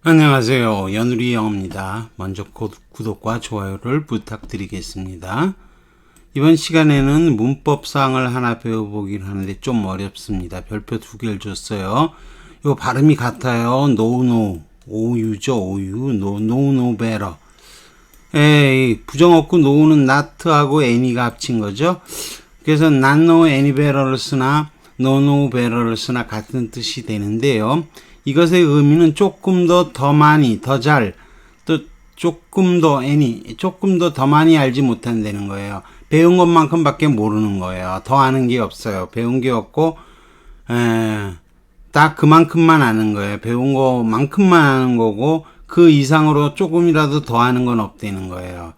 안녕하세요. 연우리 영어입니다. 먼저 구독과 좋아요를 부탁드리겠습니다. 이번 시간에는 문법사항을 하나 배워보긴 하는데 좀 어렵습니다. 별표 2개를 줬어요. 이거 발음이 같아요. no, 오유죠. 오유. no better. 부정 없고 no는 not하고 any가 합친 거죠. 그래서 not know any better를 쓰나 no better를 쓰나 같은 뜻이 되는데요. 이것의 의미는 조금 더 많이, 더 잘, 또 조금 더 더 많이 알지 못한다는 거예요. 배운 것만큼밖에 모르는 거예요. 더 아는 게 없어요. 배운 게 없고, 딱 그만큼만 아는 거예요. 배운 것만큼만 아는 거고, 그 이상으로 조금이라도 더 아는 건 없다는 거예요.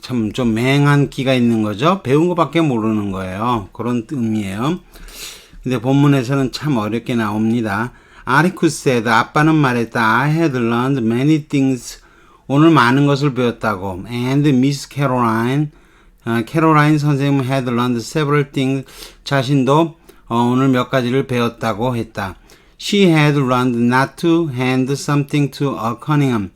참 좀 맹한 끼가 있는 거죠. 배운 것밖에 모르는 거예요. 그런 의미예요. 근데 본문에서는 참 어렵게 나옵니다. Atticus said, 아빠는 말했다. I had learned many things. 오늘 많은 것을 배웠다고. And Miss Caroline, 캐롤라인 선생님 had learned several things. 자신도 오늘 몇 가지를 배웠다고 했다. She had learned not to hand something to a Cunningham.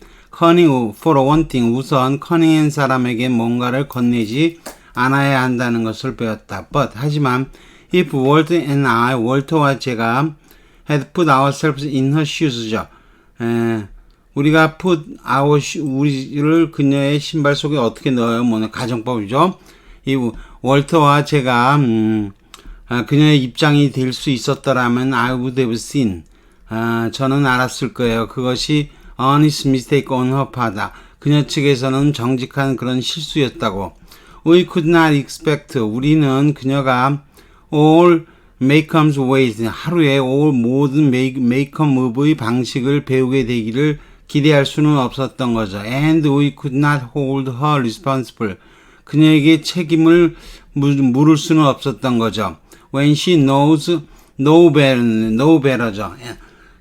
for one thing. 우선 커닝햄 사람에게 뭔가를 건네지 않아야 한다는 것을 배웠다. 하지만 if Walter and I, 월터와 제가 had put ourselves in her shoes죠. 우리가 put 우리를 그녀의 신발 속에 어떻게 넣어요? 뭐는 가정법이죠. 이 월터와 제가 그녀의 입장이 될 수 있었더라면 I would have seen. 저는 알았을 거예요. 그것이 honest mistake on her part. 그녀 측에서는 정직한 그런 실수였다고. We could not expect. 우리는 그녀가 all Makeham's ways, 하루에 모든 Makeham의 방식을 배우게 되기를 기대할 수는 없었던 거죠. And we could not hold her responsible. 그녀에게 책임을 물을 수는 없었던 거죠. When she knows no better죠.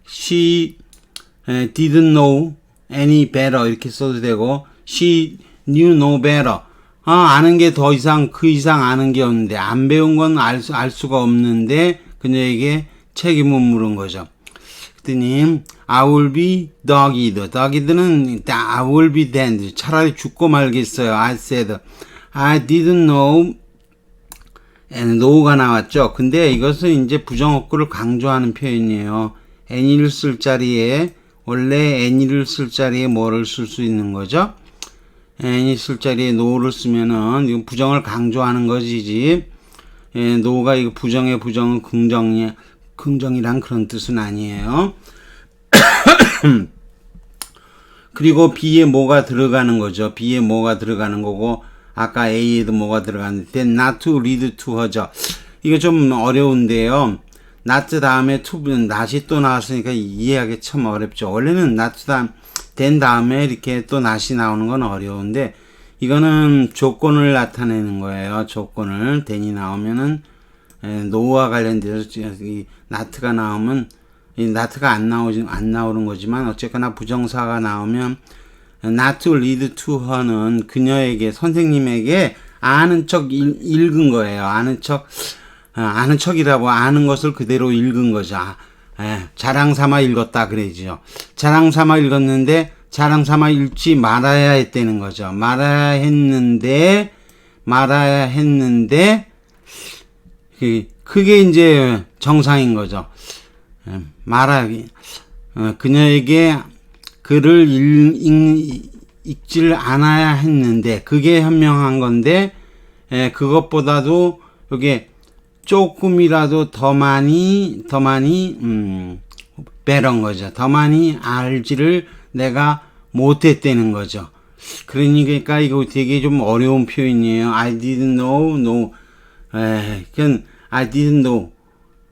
She didn't know any better 이렇게 써도 되고 she knew no better. 아는 게 더 이상, 그 이상 아는 게 없는데, 안 배운 건 알 수가 없는데, 그녀에게 책임을 물은 거죠. 그랬더니, I will be dogged. dogged는 I will be damned. 차라리 죽고 말겠어요. I said, I didn't know, and know가 나왔죠. 근데 이것은 이제 부정어구를 강조하는 표현이에요. any를 쓸 자리에, 원래 any를 쓸 자리에 뭐를 쓸 수 있는 거죠? any 쓸 자리에 no를 쓰면은 이건 부정을 강조하는 것이지. no가 이거 부정의 부정은 긍정이란 그런 뜻은 아니에요. 그리고 B에 뭐가 들어가는 거죠. B에 뭐가 들어가는 거고 아까 A에도 뭐가 들어가는데 then not to lead to her죠. 이거 좀 어려운데요. not 다음에 to는 not이 또 나왔으니까 이해하기 참 어렵죠. 원래는 not 된 다음에 이렇게 또 not이 나오는 건 어려운데 이거는 조건을 나타내는 거예요. 조건을 then이 나오면은 no와 관련돼서 이 not가 나오면 이 not가 안 나오는 거지만 어쨌거나 부정사가 나오면 not to lead to her는 그녀에게 선생님에게 아는 척 읽은 거예요. 아는 척이라고 아는 것을 그대로 읽은 거죠. 자랑 삼아 읽었다 그러죠. 자랑 삼아 읽었는데 자랑 삼아 읽지 말아야 했다는 거죠. 말아야 했는데 그게 이제 정상인 거죠. 그녀에게 글을 읽질 않아야 했는데 그게 현명한 건데 그것보다도 이게 조금이라도 더 많이 better 거죠. 더 많이 알지를 내가 못했다는 거죠. 그러니까 이거 되게 좀 어려운 표현이에요. I didn't know, no. 그건 I didn't know.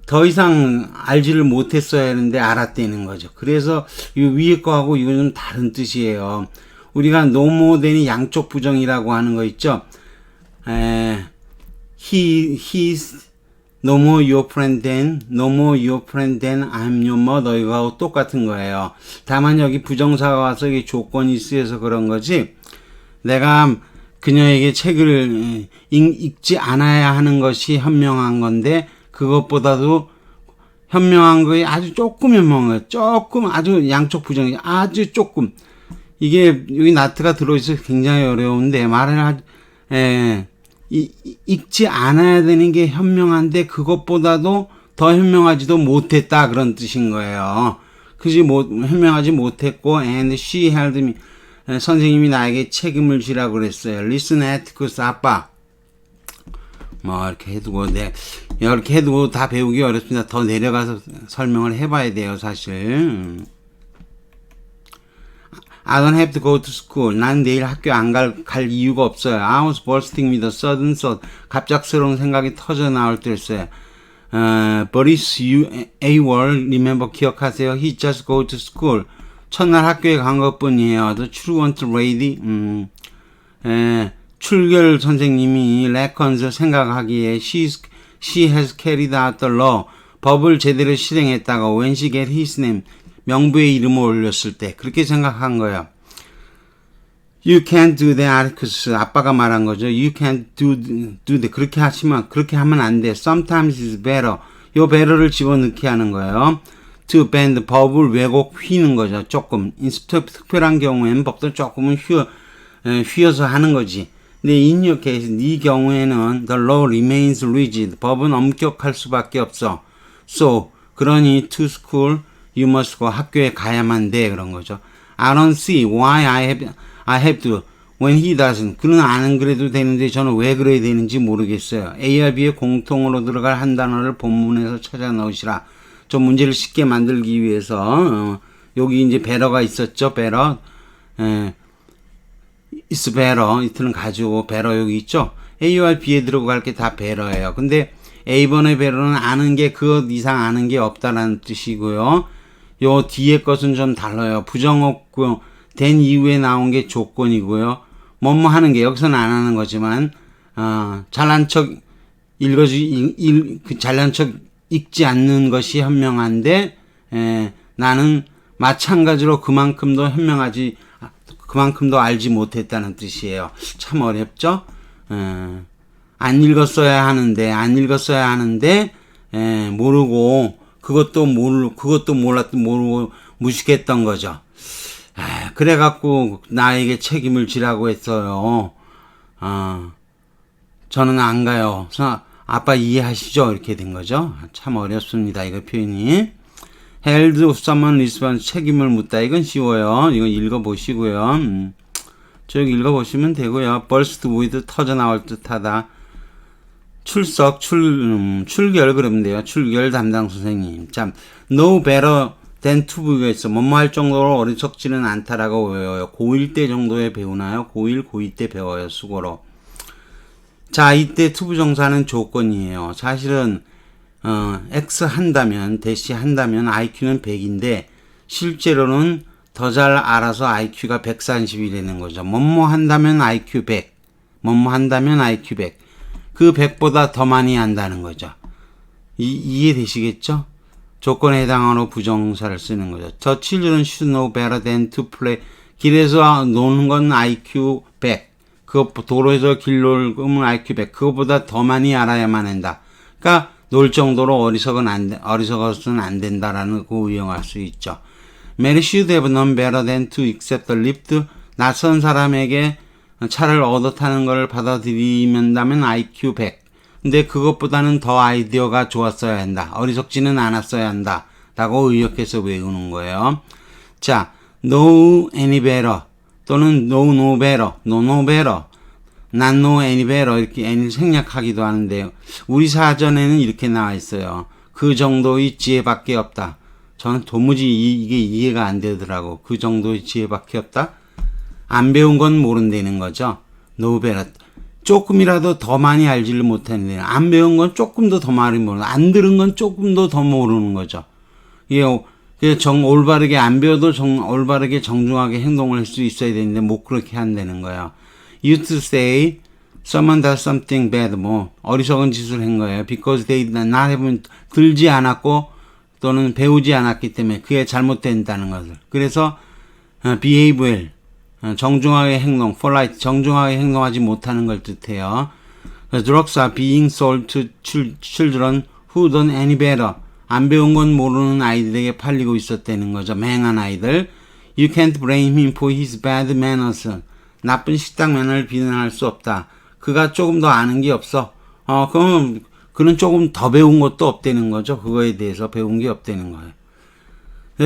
더 이상 알지를 못했어야 하는데 알았다는 거죠. 그래서 이 위에 거하고 이거는 다른 뜻이에요. 우리가 no more than이 양쪽 부정이라고 하는 거 있죠. he's no more your friend than I'm your mother. 이거하고 똑같은 거예요. 다만 여기 부정사가 와서 이게 조건이 쓰여서 그런 거지. 내가 그녀에게 책을 읽지 않아야 하는 것이 현명한 건데 그것보다도 현명한 거에 아주 조금 현명한 거예요. 조금 아주 양쪽 부정이 아주 조금. 이게 여기 나트가 들어있어서 굉장히 어려운데 읽지 않아야 되는 게 현명한데 그것보다도 더 현명하지도 못했다 그런 뜻인 거예요. 현명하지 못했고 and she held me 선생님이 나에게 책임을 지라고 그랬어요. Listen at 그 아빠 이렇게 해두고 다 배우기 어렵습니다. 더 내려가서 설명을 해봐야 돼요, 사실. I don't have to go to school. 난 내일 학교 안 갈 이유가 없어요. I was bursting with a sudden thought. 갑작스러운 생각이 터져 나올 때였어요. But it's you, AWOL. Remember, 기억하세요. He just go to school. 첫날 학교에 간 것뿐이에요. The truant lady. 출결 선생님이 레컨즈 생각하기에 she has carried out the law. 법을 제대로 실행했다가 when she get his name. 명부의 이름을 올렸을 때 그렇게 생각한 거예요. You can't do that, Atticus. 아빠가 말한 거죠. You can't do that. 그렇게 하면 안 돼. Sometimes it's better. 요 better를 집어넣게 하는 거예요. To bend, 법을 왜곡 휘는 거죠. 조금. 특별한 경우에는 법도 조금은 휘어서 하는 거지. 근데 in your case, 네 경우에는 the law remains rigid. 법은 엄격할 수밖에 없어. So, 그러니 to school, you must go. 학교에 가야만 돼. 그런 거죠. I don't see why I have to. When he doesn't. 그는 안 그래도 되는데 저는 왜 그래야 되는지 모르겠어요. A와 B의 공통으로 들어갈 한 단어를 본문에서 찾아 넣으시라. 저 문제를 쉽게 만들기 위해서 여기 이제 bear가 있었죠. bear. is better. 이틀은 가지고 bear 여기 있죠. A와 B에 들어갈 게 다 bear예요. 근데 A번의 bear는 아는 게 그것 이상 아는 게 없다라는 뜻이고요. 요 뒤에 것은 좀 달라요. 부정어구 된 이후에 나온 게 조건이고요. 뭐뭐 하는 게 여기서는 안 하는 거지만 잘난 척 잘난 척 읽지 않는 것이 현명한데 나는 마찬가지로 그만큼도 알지 못했다는 뜻이에요. 참 어렵죠? 안 읽었어야 하는데 모르고 그것도 모르고 무식했던 거죠. 그래갖고 나에게 책임을 지라고 했어요. 저는 안 가요. 아빠 이해하시죠? 이렇게 된 거죠. 참 어렵습니다. 이거 표현이. held someone responsible. 책임을 묻다. 이건 쉬워요. 이거 읽어보시고요. 저기 읽어보시면 되고요. burst with 터져 나올 듯하다. 출결 그러면 돼요. 출결 담당 선생님. 참, no better than to be가 있어. 뭐뭐 할 정도로 어리석지는 않다라고 외워요. 고1 때 정도에 배우나요? 고2 때 배워요. 수고로. 자, 이때 투부정사는 조건이에요. 사실은 X 한다면, 대시 한다면 IQ는 100인데 실제로는 더 잘 알아서 IQ가 130이라는 거죠. 뭐뭐 한다면 IQ 100. 뭐뭐 한다면 IQ 100. 그 100보다 더 많이 한다는 거죠. 이해되시겠죠? 조건에 해당하는 부정사를 쓰는 거죠. The children should know better than to play. 길에서 노는 건 IQ 100. 도로에서 길 놀면 IQ 100. 그것보다 더 많이 알아야만 한다. 그러니까 놀 정도로 어리석어서는 안 된다라는 거 의용할 수 있죠. Mary should have known better than to accept the lift. 낯선 사람에게 차를 얻어 타는 걸 받아들이면다면 IQ 100. 근데 그것보다는 더 아이디어가 좋았어야 한다. 어리석지는 않았어야 한다. 라고 의역해서 외우는 거예요. 자, know any better 또는 know no better, know no better, not know any better 이렇게 any를 생략하기도 하는데요. 우리 사전에는 이렇게 나와 있어요. 그 정도의 지혜밖에 없다. 저는 도무지 이게 이해가 안 되더라고. 그 정도의 지혜밖에 없다? 안 배운 건 모른다는 거죠. know better. 조금이라도 더 많이 알지를 못하는데 안 배운 건 조금도 더 많이 모르는 안 들은 건 조금도 더 모르는 거죠. 이게 올바르게 안 배워도 올바르게 정중하게 행동을 할 수 있어야 되는데 못 그렇게 한다는 거예요. used to say someone does something bad 어리석은 짓을 한 거예요. because they not have 들지 않았고 또는 배우지 않았기 때문에 그게 잘못된다는 것을. 그래서 behave well 정중하게 행동, polite, 정중하게 행동하지 못하는 걸 뜻해요. Drugs are being sold to children who don't any better. 안 배운 건 모르는 아이들에게 팔리고 있었다는 거죠. 맹한 아이들. You can't blame him for his bad manners. 나쁜 식당 매너를 비난할 수 없다. 그가 조금 더 아는 게 없어. 그럼 그는 조금 더 배운 것도 없다는 거죠. 그거에 대해서 배운 게 없다는 거예요.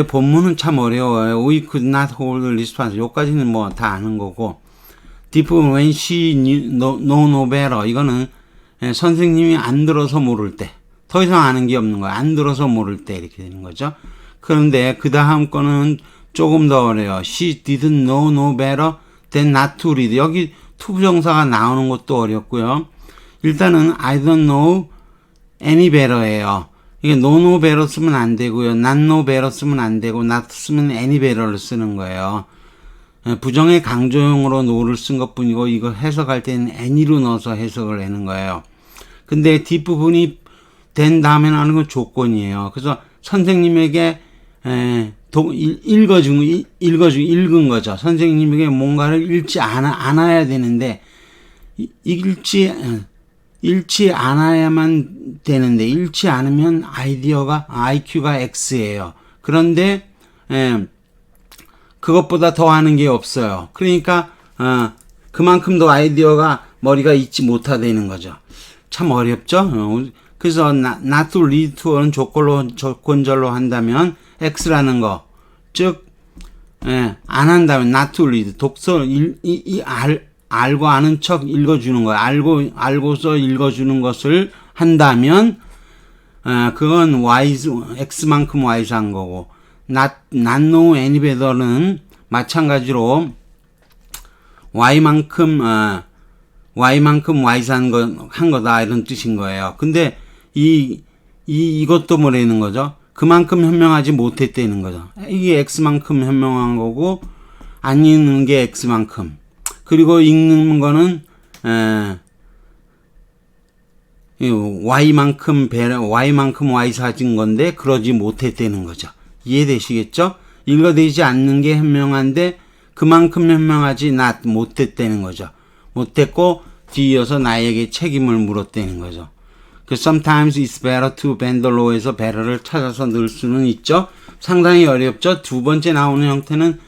본문은 참 어려워요. We could not hold response. 여기까지는 뭐 다 아는 거고. Deep when she know no better. 이거는 선생님이 안 들어서 모를 때. 더 이상 아는 게 없는 거야. 안 들어서 모를 때 이렇게 되는 거죠. 그런데 그 다음 거는 조금 더 어려워요. She didn't know no better than not to read. 여기 투부정사가 나오는 것도 어렵고요. 일단은 I don't know any better예요. 이게 no better 쓰면 안 되고요. not no better 쓰면 안 되고 not 쓰면 any better를 쓰는 거예요. 부정의 강조용으로 no를 쓴 것뿐이고 이거 해석할 때는 any로 넣어서 해석을 하는 거예요. 근데 뒷부분이 된 다음에 나오는 건 조건이에요. 그래서 선생님에게 읽은 거죠. 선생님에게 뭔가를 읽지 않아야 되는데 읽지 않아야만 되는데 읽지 않으면 IQ가 X예요. 그런데 그것보다 더 하는 게 없어요. 그러니까 그만큼 더 아이디어가 머리가 있지 못하다는 거죠. 참 어렵죠. 그래서 not to lead to는 조건절로 한다면 X라는 거, 즉 안 한다면 not to read, 독서 알고 아는 척 읽어주는 거예요. 알고서 읽어주는 것을 한다면 그건 X만큼 wise한 거고 not know any better는 마찬가지로 Y만큼 wise한 한 거다 이런 뜻인 거예요. 근데 이것도 뭐라는 거죠? 그만큼 현명하지 못했다는 거죠. 이게 X만큼 현명한 거고 안 읽는 게 X만큼. 그리고 읽는 거는 Y만큼 wise해진 건데 그러지 못했다는 거죠. 이해되시겠죠? 읽어되지 않는 게 현명한데 그만큼 현명하지 못했다는 거죠. 못했고 뒤이어서 나에게 책임을 물었다는 거죠. Sometimes it's better to bend the law에서 better를 찾아서 넣을 수는 있죠. 상당히 어렵죠. 두 번째 나오는 형태는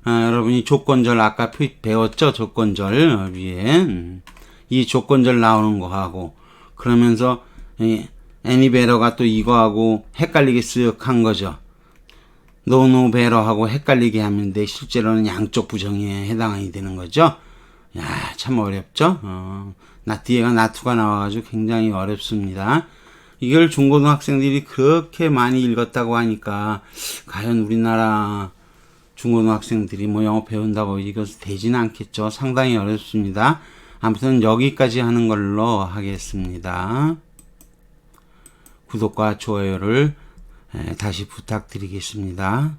여러분이 조건절 아까 배웠죠. 조건절 위에 이 조건절 나오는 거 하고 그러면서 any better가 또 이거하고 헷갈리게 쓱 한 거죠. no better하고 헷갈리게 하는데 실제로는 양쪽 부정에 해당이 되는 거죠. 야, 참 어렵죠. 뒤에가 나투가 나와가지고 굉장히 어렵습니다. 이걸 중고등학생들이 그렇게 많이 읽었다고 하니까 과연 우리나라 중고등학생들이 뭐 영어 배운다고 이거 되지는 않겠죠. 상당히 어렵습니다. 아무튼 여기까지 하는 걸로 하겠습니다. 구독과 좋아요를 다시 부탁드리겠습니다.